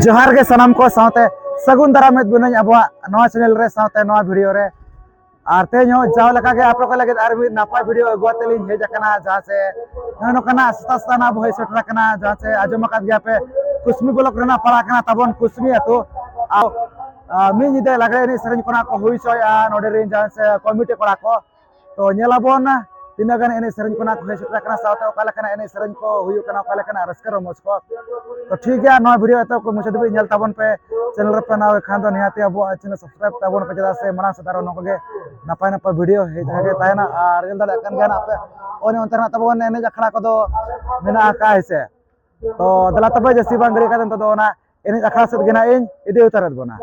जोहार के सनम को साथे सगुन दारामेद बुनाई अब नवा चैनल रे साथे नवा वीडियो रे और तेज जाओ लगा के आप लोग लगे और भी नापा वीडियो अगुआतेली हेज कना जहाँ से नोकना सस्ता सस्ता ना बहे सेटर कना जहाँ से आजम का गया पे कुसमी ब्लॉक रेना पड़ा कना तबन कुसमी अतो मी निदे लगरे एने सेरेंज कोना को हुई सोया नोडे रेन जहाँ से कमिटी कोड़ा को तो नेलाबोन तीना गान एने सेरेंज कोना को सेटर कना साथे ओका लेकना एने सेरेंज को हुई कना ओका लेकना रस्कर रमोज को तो ठीक है नवा वीडियो एतो को मुझे भी नेल तबन पे चैनल रे पे ना खान दो निहाती अब चैनल सब्सक्राइब तबन पे जदा से मना सदारो नोगे नपाय नपाय वीडियो हे जगह तायना और रेल दाड़ा कन गाना पे ओने अंतरना तबन एने जखड़ा को दो मेना का हिसे तो दला तबे जसी बांगड़ी का दो ना एने जखड़ा से गेना इन इदे उतारत बना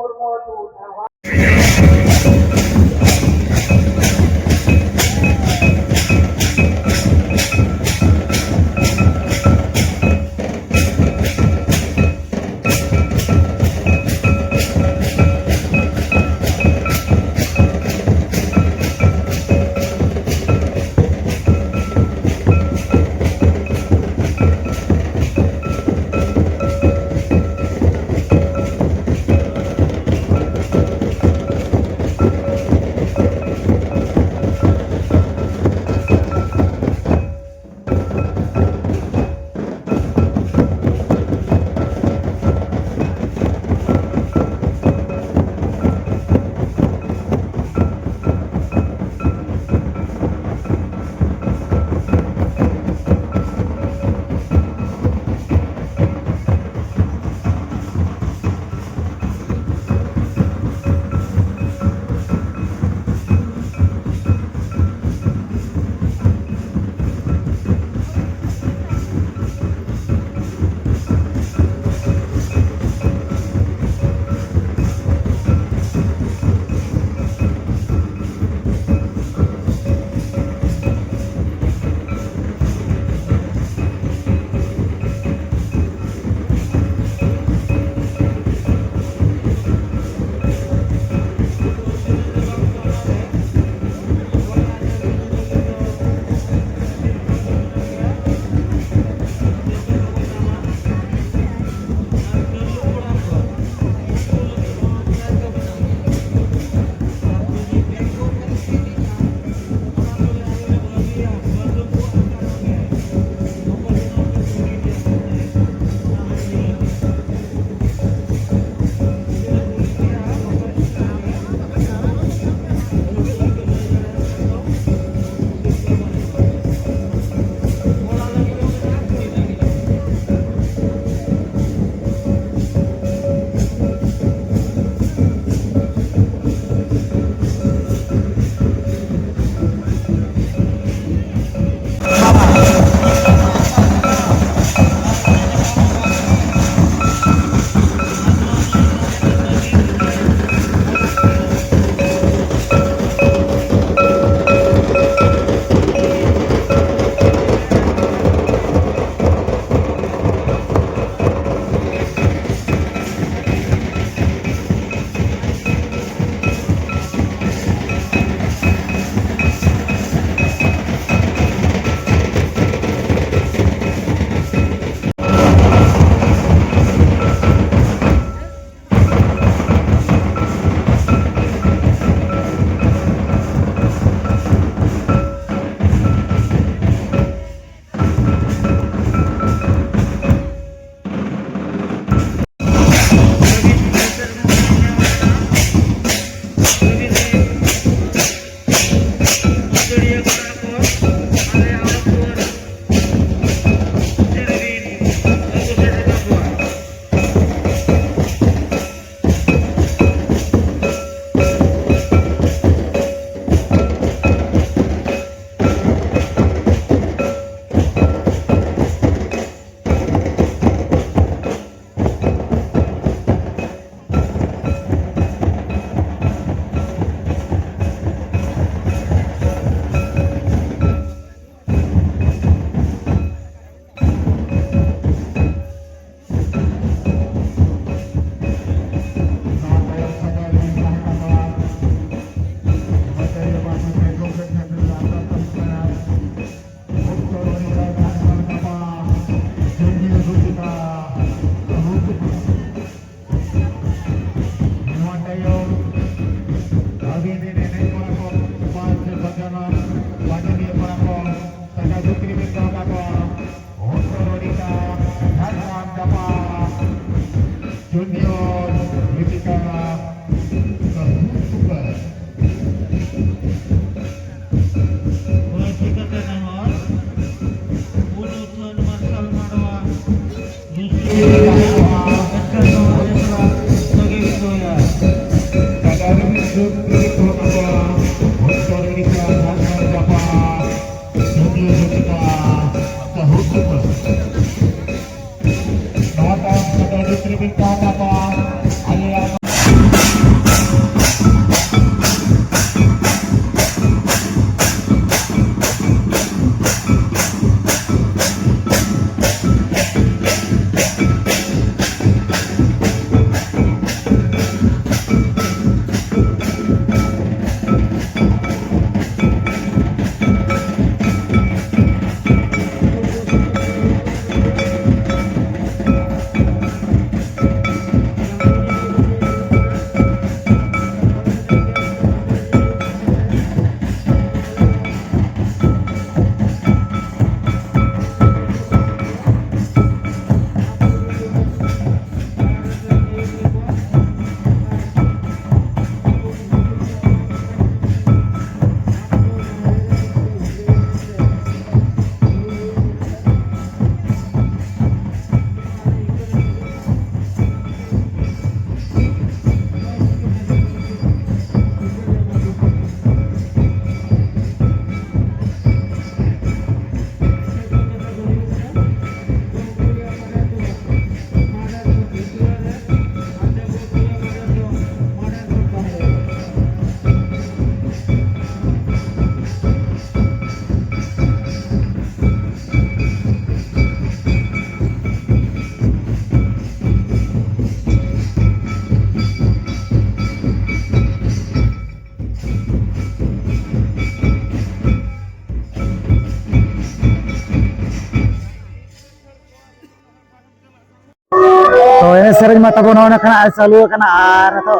Sering mata bonoana kana salu kana ar to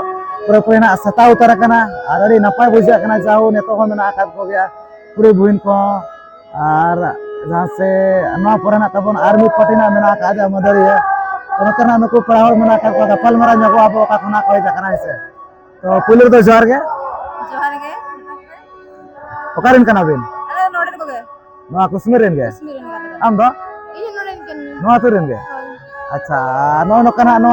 pura-pura na sata utara kana ar adi napai buja kana jauh neto ko mena akat ko gya pure buin ko ar jahan se no purana tabon army patina mena akat ada madari ya kono kana nuku pahol mena akat ko gapal mara nyago abo ka khona ko jakana ise to pulir do johar ge okarin kana bin ada noden ko ge no kusmiren ge am do iya noden ken no aturen ge acha no kana no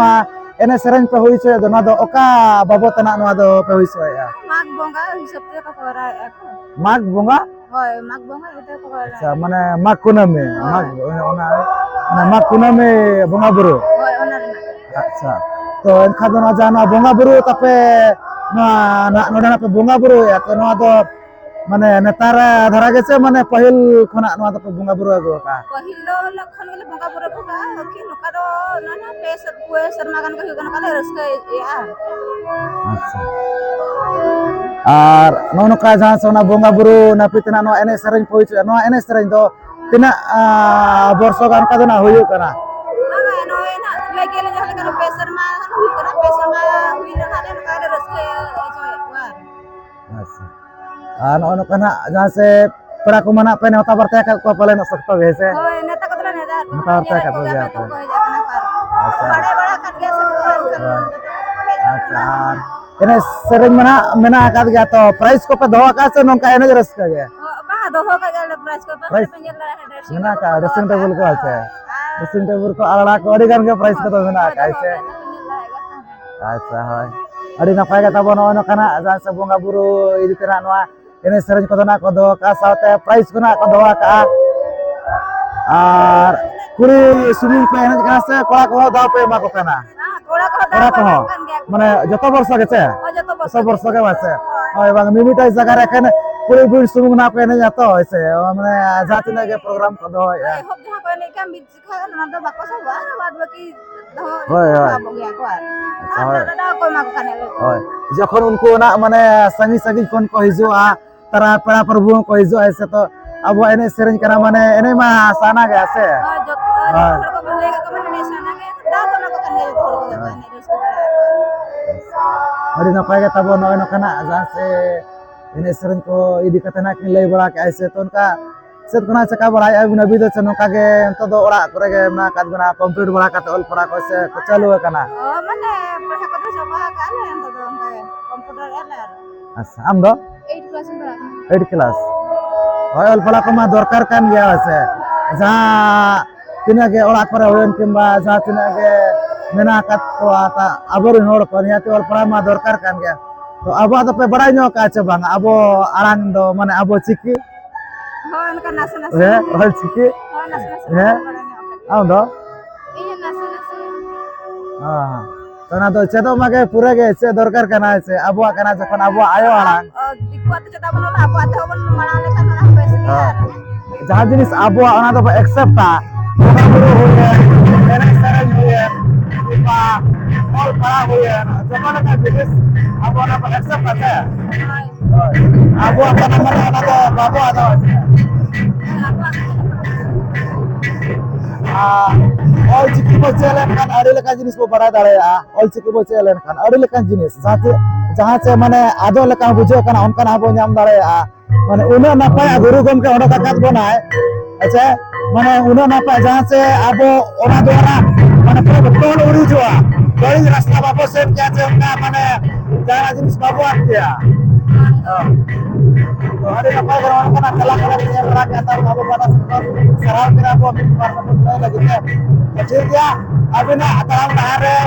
ene sereng pe hoiche do na do oka babot na no do pe hoiche ya mag bonga hisab te ko kora ako mag bonga hoy mag bonga ite ko kora acha mane mag kuname mag ona na mag kuname bonga buru hoy onar na acha to en khado na jana bonga buru tape na no na pe bonga buru ya to no do mane netar dhara gese mane pahil khona no do bonga buru ago ka pahil do lakhon gele bonga buru ko ka ki nuka do na pesat kue sermagan ko hugana kala raska ya acha ar nono ka jahan sona bonga buru na pitna no ene sereng poichu no ene sereng do tina borso gan ka na hoyu kana aga no ena lagi le jahal kana pesar ma kan hugana pesar ma huina kala na kala raska ejo war acha nono kana jahan se para ko mana pe nota barta ka ko pale no sakto vese hoy neta ko tla neta nota barta ka to ya ko jakana par bada bada kan ge se acha ene sereng mana mena akat gya to price ko pe doa ka se nongka ene raska ge bah doho ka gele price ko pa penjel la mena ka dressing table ko ache dressing table ko alada ko adi gan ge price ko to mena ka aise acha hoy adi napai ka tabo no kana jahan se bonga buru idi tena no ene sereng ko na ko do ka saute price ko na ko doa ka ar kuri swimming pe ene kana se kora ko daw pe ma ko kana kora ko mane joto borso gece joto borso ge base hoy bang mimitai jaga re kene kuri bur sumung na pe ene jato ise mane jati na ge program ko do ya hob jaha ko ene kam bit sikha na do bako sawa bad baki hoy hoy ya ko ar ada ko ma ko kane hoy যখন उनको ना माने संगी संगी कोन को हिजुआ तरा पेड़ा प्रभु को हिजुआ ऐसे तो अब एने सेरेंज करा माने एने मा साना गया से को बोले को माने साना के दा को ना को कने थोड़ को कने रस अड़ी ना पाएगा तब नो नो कना जहां से एने सेरेंज को इदी कतना कि लई बड़ा के ऐसे तो उनका सेत कोना चका बड़ा अब नबी दो से नोका के तो दो ओरा करे के ना काद बना कंप्लीट बड़ा का ऑल पड़ा को से चालू कना माने पढ़ा को तो सब का ले तो कंप्यूटर एला अच्छा हम दो 8 क्लास में पढ़ा 8 क्लास होय ऑल पड़ा को मा दरकार कान गया से जहां ᱛᱤᱱᱟᱹᱜ ᱜᱮ ᱚᱲᱟᱜ ᱠᱚᱨᱮ ᱦᱩᱭᱮᱱ ᱠᱤᱝᱵᱟ ᱡᱟᱦᱟᱸ ᱛᱤᱱᱟᱹᱜ ᱜᱮ ᱢᱮᱱᱟᱜ ᱟᱠᱟᱫ ᱠᱚᱣᱟ ᱟᱵᱚᱨᱮᱱ ᱦᱚᱲ ᱠᱚ ᱱᱤᱦᱟᱹᱛᱤ ᱚᱞ ᱯᱟᱲᱦᱟᱣ ᱢᱟ ᱫᱚᱨᱠᱟর ᱠᱟᱱ ᱜᱮᱭᱟ ᱛᱚ ᱟᱵᱚᱣᱟᱜ ᱫᱚᱯᱮ ᱵᱟᱲᱟᱭ ᱧᱚᱜ ᱠᱟᱜᱼᱟ ᱪᱮ ᱵᱟᱝ ᱟᱵᱚ ᱟᱲᱟᱝ ᱫᱚ ᱢᱟᱱᱮ ᱟᱵᱚ ᱪᱤᱠᱤ ᱦᱳᱭ ᱚᱱᱠᱟ ᱱᱟᱥᱮ ᱱᱟᱥᱮ ᱚᱞ ᱪᱤᱠᱤ ᱦᱳᱭ ᱱᱟᱥᱮ ᱱᱟᱥᱮ ᱦᱮᱸ ᱵᱟᱲᱟᱭ ᱧᱚᱜ ᱠᱟᱜ ᱟᱢ ᱫᱚ ᱤᱧ ᱱᱟᱥᱮ ᱱᱟᱥᱮ ᱚᱱᱟ ᱫᱚ ᱪᱮᱫᱚᱜ ᱢᱟᱜᱮ ᱯᱩᱨᱟᱹ ᱜᱮ ᱪᱮᱫ ᱫᱚᱨᱠᱟর ᱠᱟᱱᱟ ᱥᱮ ᱟᱵᱚᱣᱟᱜ ᱠᱟᱱᱟ ᱡᱚᱠᱷᱚᱱ ᱟᱵᱚᱣᱟᱜ ᱟᱭᱳ ᱟᱲᱟᱝ ᱫᱤᱠᱩᱣᱟᱜ ᱛᱮ ᱪᱮᱫᱟᱜ ᱵᱚᱱ ᱚᱞᱟ ᱟᱵᱚᱣᱟᱜ ᱛᱮᱦᱚᱸ ᱵᱚᱱ ᱢᱟᱲᱟᱝ ᱞᱮᱠᱷᱟᱱ ᱚᱱᱟ ᱦᱚᱸ ᱵᱮᱥ ᱜᱮᱭᱟ ᱡᱟᱦᱟᱸ ᱡᱤᱱᱤᱥ ᱟᱵᱚᱣᱟᱜ ᱚᱱᱟ ᱫᱚᱵᱚ ᱮᱠᱥᱮᱯᱴᱟ ᱵᱚᱸᱜᱟ ᱵᱩᱨᱩ ᱦᱩᱭᱮᱱ ᱮᱱᱮᱡ ᱥᱮᱨᱮᱧ ᱦᱩᱭᱮᱱ কিংবা ᱚᱞ ᱯᱟᱲᱦᱟᱣ ᱦᱩᱭᱮᱱ ᱡᱚᱛᱚ ᱞᱮᱠᱟᱱ ᱡᱤᱱᱤস ᱟᱵᱚ ᱚᱱᱟ ᱵᱚ ᱮᱠᱥᱮᱯᱴᱟ ᱥᱮ ᱟᱵᱚᱣᱟᱜ ᱠᱟᱱᱟ ᱢᱟᱱᱮ ᱚᱱᱟ ᱫᱚ ᱵᱟᱵᱚ ᱟᱫᱚᱜᱼᱟ ᱥᱮ ᱚᱞ ᱪᱤᱠᱤ ᱵᱚ ᱪᱮᱫ ᱞᱮᱱᱠᱷᱟᱱ ᱟᱹᱰᱤ ᱞᱮᱠᱟᱱ ᱡᱤᱱᱤस ᱵᱚ ᱵᱟᱲᱟᱭ ᱫᱟᱲᱮᱭᱟᱜᱼᱟ ᱚᱞ ᱪᱤᱠᱤ ᱵᱚ ᱪᱮᱫ ᱞᱮᱱᱠᱷᱟᱱ ᱟᱹᱰᱤ ᱞᱮᱠᱟᱱ ᱡᱤᱱᱤस ᱡᱟᱦᱟᱸ ᱪᱮ ᱢᱟᱱᱮ ᱟᱫᱚᱜ ᱞᱮᱠᱟ ᱵᱩᱡᱷᱟᱹᱜ ᱠᱟᱱᱟ ᱚᱱᱠᱟᱱᱟᱜ ᱵᱚ ᱧᱟᱢ ᱫᱟᱲᱮᱭᱟᱜᱼᱟ ᱢᱟᱱᱮ ᱩᱱᱟᱹᱜ ᱱᱟᱯᱟᱭ ᱜᱩᱨᱩ ᱜᱚᱢᱠᱮ ᱚᱰᱚᱠ ᱟᱠᱟᱫ ᱵᱚᱱᱟᱭ ᱟᱪᱪᱷᱟ ᱢᱟᱱᱮ ᱩᱱᱟᱹᱜ ᱱᱟᱯᱟᱭ ᱡᱟᱦᱟᱸ ᱪᱮ ᱟᱵᱚ ᱚᱱᱟ ᱫᱚᱣᱟᱨᱟ ᱢᱟᱱᱮ ᱯᱩᱨᱟᱹ ᱛᱚᱞ ᱩᱨᱤᱡᱚᱜᱼᱟ ᱵᱟᱹᱲᱤᱡ ᱨᱟᱥᱛᱟ ᱵᱟᱵᱚ ᱥᱮᱱ ᱠᱮᱭᱟ ᱪᱮ ᱚᱱᱠᱟ ᱢᱟᱱᱮ ᱡᱟᱦᱟᱸ ᱡᱤᱱᱤस ᱵᱟᱵᱚ ᱟᱫ ᱠᱮᱭᱟ ᱟᱹᱰᱤ ᱱᱟᱯᱟᱭ ᱜᱮ ᱚᱱᱠᱟᱱᱟᱜ ᱛᱮᱞᱟ ᱠᱚᱵᱚᱱ ᱧᱮᱞ ᱵᱟᱲᱟ ᱠᱮᱫᱟ ᱛᱟᱨ ᱟᱵᱚ ᱵᱟᱰᱟ ᱥᱮᱫ ᱠᱷᱚᱱ ᱥᱟᱨᱦᱟᱣ ᱠᱮᱫᱟ ᱵᱚ ᱢᱤᱫ ᱵᱟᱨ ᱠᱟᱛᱷᱟ ᱞᱟᱹᱭ ᱞᱟᱹᱜᱤᱫ ᱛᱮ ᱴᱷᱤᱠ ᱜᱮᱭᱟ ᱟᱹᱵᱤᱱᱟᱜ ᱛᱟᱲᱟᱢ ᱰᱟᱦᱟᱨ ᱨᱮ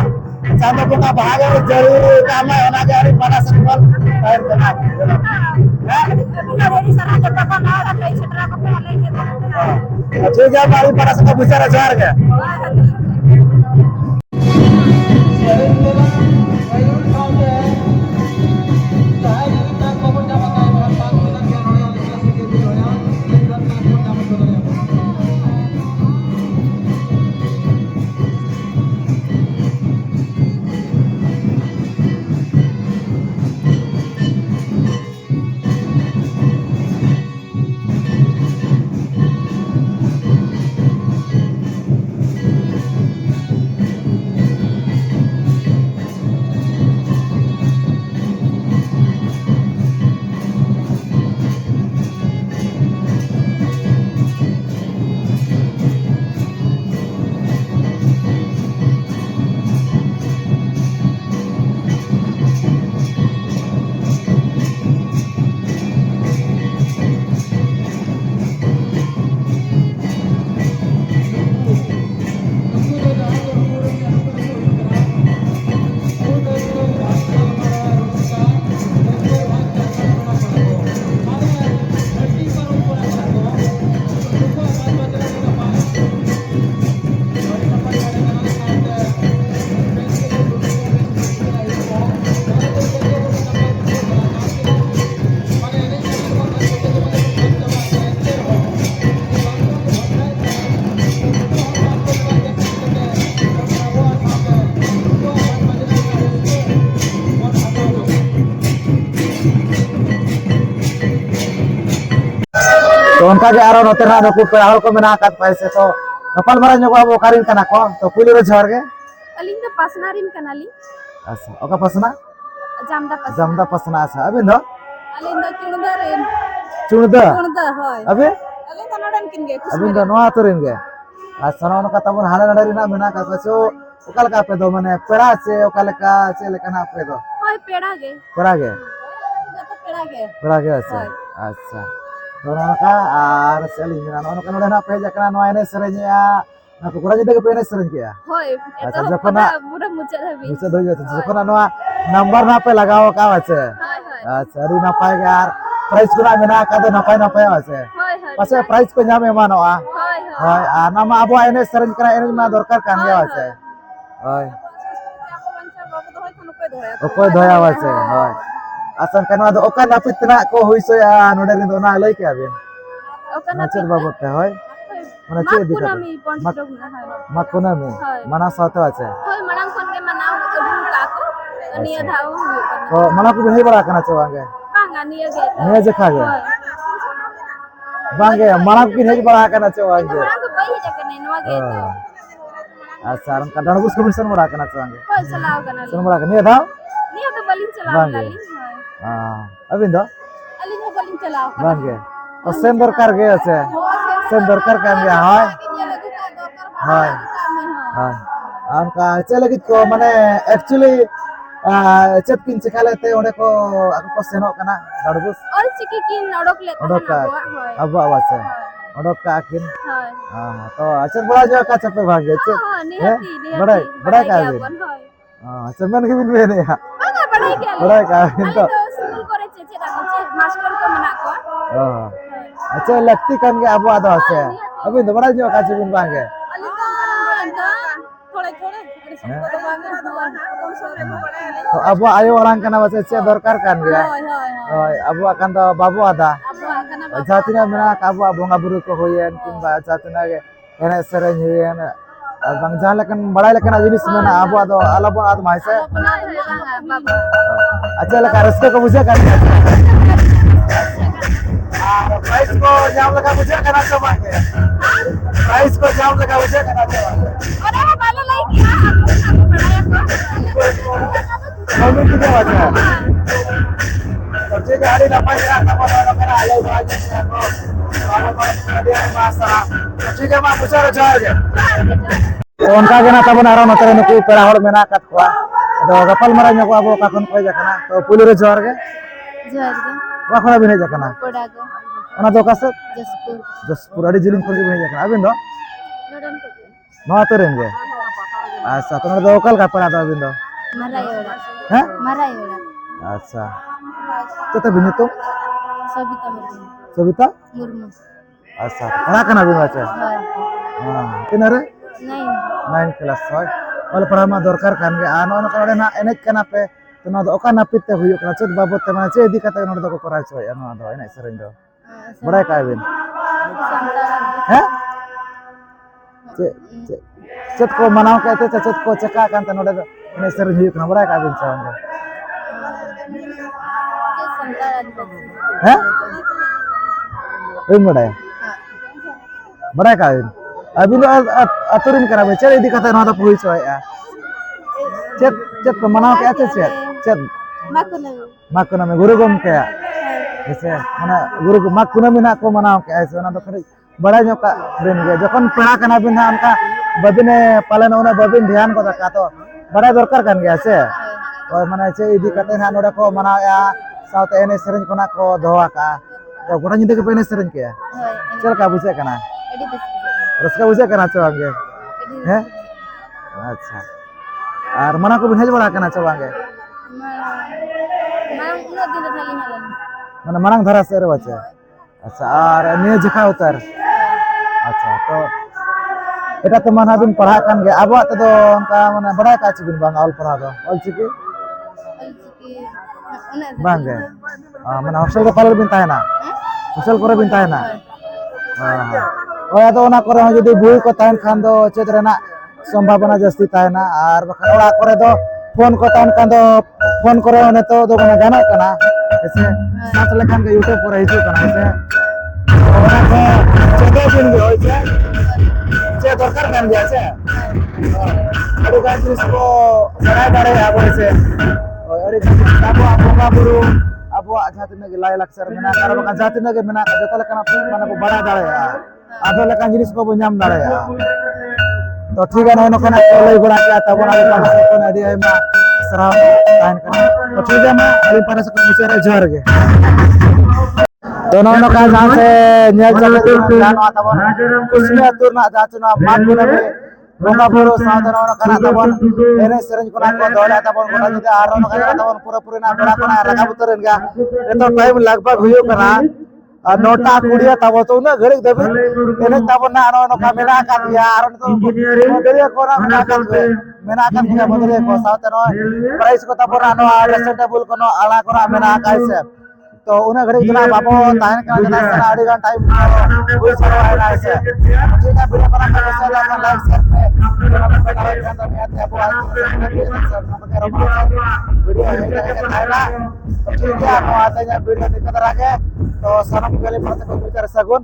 ᱪᱟᱸᱫᱳ ᱵᱚᱸᱜᱟ ᱵᱷᱟᱜᱮ ᱡᱟᱹᱲᱤ ᱠᱟᱜ-ᱢᱟᱭ ᱚᱱᱟᱜᱮ ᱟᱹᱰᱤ ᱵᱟᱰᱟ ᱥᱮᱫ ᱠᱷᱚᱱ ᱛᱟᱦᱮᱱ ᱠᱟᱱᱟ ᱴᱷᱤक ᱜᱮᱭᱟ ᱢᱟ ᱟᱹᱰᱤ ᱵᱟᱰᱟ ᱥᱮᱫ ᱠᱷᱚᱱ ᱵᱤᱪᱟᱹᱨᱟ ᱡᱚᱦᱟᱨ ᱜᱮ तो उनका के आरो नोते ना नुकु पेड़ा हल को मेना आकात पैसे तो गपाल मारा ᱧᱚᱜ ᱟᱵᱚ ᱚᱠᱟᱨᱤᱱ ᱠᱟᱱᱟ ᱠᱚ ᱛᱚ ᱯᱩᱭᱞᱩ ᱨᱮ ᱡᱚᱦᱟᱨ ᱜᱮ ᱟᱹᱞᱤᱧ ᱫᱚ ᱯᱟᱥᱱᱟᱨᱤᱱ ᱠᱟᱱᱟᱞᱤᱧ ᱟᱪᱪᱷᱟ ᱚᱠᱟ ᱯᱟᱥᱱᱟ ᱡᱟᱢᱫᱟ ᱯᱟᱥᱱᱟ ᱟᱪᱪᱷᱟ ᱟᱹᱵᱤᱱ ᱫᱚ ᱟᱹᱞᱤᱧ ᱫᱚ ᱪᱩᱲᱫᱟᱹᱨᱤᱱ ᱪᱩᱲᱫᱟᱹ ᱦᱳᱭ ᱟᱹᱵᱤᱱ ᱟᱹᱞᱤᱧ ᱫᱚ ᱱᱚᱰᱮᱱ ᱠᱤᱱ ᱜᱮ ᱟᱹᱵᱤᱱ ᱫᱚ ᱱᱚᱣᱟ ᱟᱹᱛᱩ ᱨᱮᱱ ᱜᱮ ᱟᱪᱪᱷᱟ ᱱᱚᱜᱼᱚ ᱱᱚᱝᱠᱟ ᱛᱟᱵᱚᱱ ᱦᱟᱸᱰᱮ ᱱᱟᱰᱮ ᱨᱮᱱᱟᱜ ᱢᱮᱱᱟᱜ ᱟᱠᱟᱫ ᱠᱚᱣᱟ ᱚᱠᱟ ᱞᱮᱠᱟ ᱟᱯᱮ ᱫᱚ ᱢᱟᱱᱮ ᱯᱮᱲᱟ ᱥᱮ ᱚᱠᱟ ᱞᱮᱠᱟ ᱪᱮᱫ ᱞᱮᱠᱟᱱᱟᱜ ᱟᱯᱮ ᱫᱚ ᱦᱳᱭ ᱯᱮᱲᱟ ᱜᱮ ᱯᱮᱲᱟ ᱜᱮ ᱡᱚᱛᱚ ᱯᱮᱲᱟ ᱜᱮ ᱟᱪᱪᱷᱟ ᱟᱪᱪᱷᱟ तो नौका और सेलिंग में नौका नोडे ना पे जकना नो एने सेरेñया ना कोरा जदे पे एने सेरेñ किया होय अच्छा एतो जखना पूरा मुचाद हबी मुचाद हो जाते जखना नो नंबर ना पे लगाओ का আছে अच्छा री ना पाए यार प्राइस गुना मेना का दे ना पाए আছে पासे प्राइस को ᱧᱟᱢ एमानोआ होय आ ना मा अबो एने सेरेñ करा एने मा दरकार कान गया আছে होय ओको दया আছে होय asan kana do oka napit na ko huiso ya node rin do na lay ke abin oka napit babot te hoy mana che dikkat makunami mana sato ache hoy manang kon ke manau abu ka ko niya dhau to mana ku bhei bara kana che wange banga niya je khage bange mana ku bhei bara kana che wange manang ko bai je kane no ge to asaran kadang bus komisan bara kana che wange hoy salaw kana sun bara kana niya dhau niya to balin salaw lali abin do alin ho balin salaw bange तो same दरकार गे আছে same दरकार कान गया হয় হয় হয় আমকা चले कि को माने एक्चुअली चेप किन सिखालेते ओडे को ako ko seno kana dargus ol chiki kin odok le odok kana abu awas odok ka akin. Hoi. To acen bora jo ka cape bangge ce. Nihati, Badai badai ka gaya bin. pun, hoi. Cemen ke bin ben ya. Bangga badai gaya. Badai ka bin Ali to. tu school kore cece dah kunci, master ko menak ko. Acen lakti kan ge abu ado ase. Abin to bora jo ka ce bin bangge. Ali tu anda थोड़े ada semua tu bangga kom sore mo badai ali. To abu ayo orang kana base ce dorkar kan ge. Hoi. Abu akan to babu ada. Abu akan apa? Jatina menak abu bonga buru ko hoyen kimba jatina ge ene sereng hoyen. Bang jalan lekan badai lekan jenis mana abu ado alabon ado maise. Pernah ada bangga. अच्छा लगा रस्ते को मुझे कर price को जाम लगा मुझे करना चाहेंगे प्राइस को जाम लगा मुझे करना चाहेंगे Orang malu lagi ya, aku badai aku. Comment किया वजह सबसे गाड़ी ना पाए ना तब वाला मेरा आलो बाजी को वाला dia masalah ठीक है मां पूछा जाएगा तो उनका के ना तब नारो नतरे नुकु पेड़ा हड़ मेना काट कोआ तो गपल मारा ᱧᱚᱜ ᱟᱵᱚ ᱚᱠᱟ ᱠᱷᱚᱱ ᱠᱚ ᱦᱮᱡ ᱟᱠᱟᱱᱟ ᱛᱚ ᱯᱩᱭᱞᱩ ᱨᱮ ᱡᱚᱦᱟᱨ ᱜᱮ Jor ke? ᱚᱠᱟ ᱠᱷᱚᱱ ᱵᱤᱱ ᱦᱮᱡ ᱟᱠᱟᱱᱟ Kodago. ᱚᱱᱟ ᱫᱚ ᱚᱠᱟ ᱥᱮᱫ Jaspur. ᱡᱚᱥᱯᱩᱨ ᱟᱹᱰᱤ ᱡᱤᱞᱤᱧ ᱠᱷᱚᱱ ᱜᱮ ᱵᱤᱱ ᱦᱮᱡ ᱟᱠᱟᱱᱟ ᱟᱹᱵᱤᱱ ᱫᱚ Nodan ko. ᱱᱚᱣᱟ ᱟᱹᱛᱩ ᱨᱮᱱ ᱜᱮ ᱟᱪᱪᱷᱟ ᱛᱚ ᱱᱚᱰᱮ ᱫᱚ ᱚᱠᱟ ᱞᱮᱠᱟ ᱯᱮᱲᱟ ᱫᱚ ᱟᱹᱵᱤᱱ ᱫᱚ Marayora. ᱦᱮᱸ Marayora. ᱟᱪᱪᱷᱟ ᱪᱮᱫ ᱛᱟᱵᱤᱱ ᱧᱩᱛᱩᱢ Sobita Murmu. ᱥᱚᱵᱤᱛᱟ Murmu. ᱟᱪᱪᱷᱟ ᱯᱟᱲᱦᱟᱜ ᱠᱟᱱᱟ ᱵᱤᱱ ᱵᱟᱪᱮ Hoi. ᱛᱤᱱᱟᱹᱜ ᱨᱮ 9. 9 क्लास ᱦᱳᱭ ᱚᱞ ᱯᱟᱲᱦᱟᱣ ᱢᱟ ᱫᱚᱨᱠᱟর ᱠᱟᱱ ᱜᱮ ᱟᱨ ᱱᱚᱜᱼᱚ ᱱᱚᱝᱠᱟ ᱱᱚᱰᱮ ᱱᱟᱜ ᱮᱱᱮᱡ ᱠᱟᱱᱟ ᱯᱮ ᱛᱚ ᱱᱚᱣᱟ ᱫᱚ ᱚᱠᱟ ᱱᱟᱹᱯᱤᱛ ᱛᱮ ᱦᱩᱭᱩᱜ ᱠᱟᱱᱟ ᱪᱮᱫ ᱵᱟᱵᱚᱫ ᱛᱮ ᱢᱟᱱᱮ ᱪᱮᱫ ᱤᱫᱤ ᱠᱟᱛᱮ ᱱᱚᱰᱮ ᱫᱚᱠᱚ ᱠᱚᱨᱟᱣ ᱦᱚᱪᱚᱭᱮᱫᱼᱟ ᱱᱚᱣᱟ ᱫᱚ ᱮᱱᱮᱡ ᱥᱮᱨᱮᱧ ᱫᱚ ᱵᱟᱲᱟᱭ ᱠᱟᱜ ᱵᱤᱱ ᱦᱮᱸ ᱪᱮᱫ ko ᱢᱟᱱᱟᱣ ᱠᱟᱛᱮ ᱪᱮᱫ ko ᱪᱮᱠᱟ ᱠᱟᱱ ᱛᱮ ᱱᱚᱰᱮ ᱫᱚ ᱮᱱᱮᱡ ᱥᱮᱨᱮᱧ ᱦᱩᱭᱩᱜ ᱠᱟᱱᱟ ᱵᱟᱲᱟᱭ ᱠᱟᱜ ᱵᱤᱱ ᱥᱮ ᱵᱟᱝ ᱦᱮᱸ ᱵᱟᱹᱧ ᱵᱟᱲᱟᱭᱟ ᱵᱟᱲᱟᱭ ᱠᱟᱜ ᱵᱤᱱ ᱟᱹᱵᱤᱱ ᱫᱚ ᱟᱹᱛᱩ ᱨᱮᱱ ᱠᱟᱱᱟ ᱵᱤᱱ ᱪᱮᱫ ᱤᱫᱤ ᱠᱟᱛᱮ ᱱᱚᱣᱟ ᱫᱚ ᱦᱩᱭ ᱦᱚᱪᱚᱭᱮᱫᱼᱟ ᱪᱮᱫ ᱯᱮ ᱢᱟᱱᱟᱣ ᱠᱮᱜᱼᱟ ᱪᱮᱫ ᱢᱟᱜᱽ ᱠᱩᱱᱟᱹᱢᱤ ᱜᱩᱨᱩ ᱜᱚᱢᱠᱮᱭᱟᱜ ᱦᱮᱸᱥᱮ ᱢᱟᱱᱮ ᱜᱩᱨᱩ ᱢᱟᱜᱽ ᱠᱩᱱᱟᱹᱢᱤ ᱱᱟᱜ ᱠᱚ ᱢᱟᱱᱟᱣ ᱠᱮᱜᱼᱟ ᱥᱮ ᱚᱱᱟ ᱫᱚ ᱠᱟᱹᱴᱤᱡ ᱵᱟᱲᱟᱭ ᱧᱚᱜ ᱠᱟᱜ ᱵᱤᱱ ᱜᱮ ᱡᱚᱠᱷᱚᱱ ᱯᱮᱲᱟ ᱠᱟᱱᱟ ᱵᱤᱱ ᱦᱟᱸᱜ ᱚᱱᱠᱟ ᱵᱟᱹᱵᱤᱱ ᱯᱟᱞᱮᱱ ᱩᱱᱟᱹᱜ ᱵᱟᱹᱵᱤᱱ ᱫᱷᱮᱭᱟᱱ ᱜᱚᱫ ᱠᱟᱜᱼᱟ ᱛᱚ ᱵᱟᱲᱟᱭ ᱫᱚᱨᱠᱟর ᱠᱟᱱ ᱜᱮᱭᱟ ᱥᱮ ᱳᱭ ᱢᱟᱱᱮ ᱪᱮᱫ ᱤᱫᱤ ᱠᱟᱛᱮ ᱦᱟᱸᱜ ᱱᱚᱰᱮ ᱠᱚ ᱢᱟᱱᱟᱣᱮᱜᱼᱟ ᱥᱟᱶᱛᱮ ᱮᱱᱮᱡ ᱥᱮᱨᱮᱧ ᱠᱚ ᱱᱟᱜ ᱠᱚ ᱫᱚᱦᱚ ᱟᱠᱟᱜᱼᱟ ᱛᱚ ᱜᱚᱴᱟ ᱧᱤᱫᱟᱹ ᱜᱮᱯᱮ ᱮᱱᱮᱡ ᱥᱮᱨᱮᱧ ᱠᱮᱜᱼᱟ ᱪᱮᱫ ᱞᱮᱠᱟ ᱵᱩᱡᱷᱟᱹᱜ ᱠᱟᱱᱟ ᱨᱟᱹᱥᱠᱟᱹ ᱵᱩᱡᱷᱟᱹᱜ ᱠᱟᱱᱟ ᱥᱮ ᱵᱟᱝ ᱜᱮ ᱦᱮᱸ ᱟᱪᱪᱷᱟ ᱟᱨ ᱢᱟᱱᱟ ᱠᱚᱵᱤᱱ ᱦᱮᱡ ᱵᱟᱲᱟ ᱠᱟᱱᱟ ᱥᱮ ᱵᱟᱝ ᱜᱮ ᱢᱟᱱᱮ ᱢᱟᱲᱟᱝ ᱫᱷᱟᱨᱟ ᱥᱮᱫ ᱨᱮ ᱵᱟᱪᱮ ᱟᱪᱪᱷᱟ ᱟᱨ ᱱᱤᱭᱟᱹ ᱡᱚᱠᱷᱟ ᱩᱛᱟᱹᱨ ᱟᱪᱪᱷᱟ ᱛᱚ এটা তো মানে বিন পড়া কান গে আবহাওয়া তো অনকা মানে বড়াই কাছে বিন বাং অল পড়া দো অল চিকি বাং গে মানে হস্টেল রে পালর বিন তাই না হস্টেল করে বিন তাই না ওই আদো না করে যদি বই কো তাইন খান দো চেদ রেনা সম্ভাবনা জাস্তি তাই না আর বাখান ওড়া করে দো ফোন কো তাইন খান দো ফোন করে অনে তো দো মানে গানা কানা এসে সাথ লেখান কে ইউটিউব করে হিজু কানা এসে ওনা কো চেদে বিন গে হইছে ᱪᱮᱫ ᱫᱚᱨᱠᱟর ᱠᱟᱱ ᱜᱮᱭᱟ ᱥᱮ ᱟᱹᱰᱤ ᱜᱟᱱ ᱡᱤᱱᱤᱥ ᱠᱚ ᱥᱮᱬᱟ ᱫᱟᱲᱮᱭᱟᱜᱼᱟ ᱵᱚᱱ ᱥᱮ ᱟᱹᱰᱤ ᱜᱟᱱ ᱟᱵᱚᱣᱟᱜ ᱵᱚᱸᱜᱟ ᱵᱩᱨᱩ ᱟᱵᱚᱣᱟᱜ ᱡᱟᱦᱟᱸ ᱛᱤᱱᱟᱹᱜ ᱜᱮ ᱞᱟᱭ ᱞᱟᱠᱪᱟᱨ ᱢᱮᱱᱟᱜᱼᱟ ᱟᱨ ᱵᱟᱠᱷᱟᱱ ᱡᱟᱦᱟᱸ ᱛᱤᱱᱟᱹᱜ ᱜᱮ ᱢᱮᱱᱟᱜᱼᱟ ᱡᱚᱛᱚ ᱞᱮᱠᱟᱱᱟᱜ ᱢᱟᱱᱮ ᱵᱚ ᱵᱟᱲᱟᱭ ᱫᱟᱲᱮᱭᱟᱜᱼᱟ ᱟᱫᱚ ᱞᱮᱠᱟᱱ ᱡᱤᱱᱤᱥ ᱠᱚᱵᱚ ᱧᱟᱢ ᱫᱟᱲᱮᱭᱟᱜᱼᱟ ᱛᱚ ᱴᱷᱤᱠ ᱜᱮᱭᱟ ᱱᱚᱜᱼᱚᱭ ᱱᱚᱝᱠᱟᱱᱟᱜ ᱠᱚ ᱞᱟᱹᱭ ᱵᱟᱲᱟ ᱠᱮᱜᱼᱟ ᱛᱟᱵᱚᱱ ᱟᱹᱰᱤ ᱯᱟᱦᱴᱟ ᱥᱮᱫ ᱠᱷᱚᱱ ᱟᱹᱰᱤ ᱟᱭᱢᱟ ᱥᱟᱨᱦᱟᱣ ᱛᱟᱦᱮᱱ ᱠᱟᱱᱟ ᱛᱚ ᱴᱷᱤᱠ ᱜᱮᱭᱟ ᱢᱟ ᱟᱹᱞᱤᱧ ᱯᱟᱦᱴᱟ ᱥᱮᱫ ᱠᱷᱚᱱ ᱢᱩᱪᱟᱹᱫ ᱨᱮ ᱡᱚᱦᱟᱨ ᱜᱮ तो नौनो का जहाँ से न्याय चले जानो तबन कुसमी अतुर ना जाचु ना माग कुनमी बोंगा बुरु साथ नौनो का तबन एने सेरेंज कोना को दोला तबन गोटा जिते आरो नो का तबन पूरा पूरी ना बड़ा कोना रका बुतरेन गा तो टाइम लगभग हुयो कना नोटा कुड़िया तब तो ना घड़ी देबे एने तबन ना नौनो का मेना का दिया आरो तो बदरिया कोना मेना का दिया बदरिया को साथ नो प्राइस को तबन नो प्रेजेंटेबल को नो आला कोना मेना का से तो उन्हें घड़ी जना बाबो ताहन का जना सना आड़ी गान टाइम कोई सरो है ना ऐसे ठीक है वीडियो बना के शेयर कर लाइक शेयर पे वीडियो है ना तो ठीक है आप आते हैं वीडियो दिखा रहा है तो सनम के लिए प्रत्येक विचार सगुन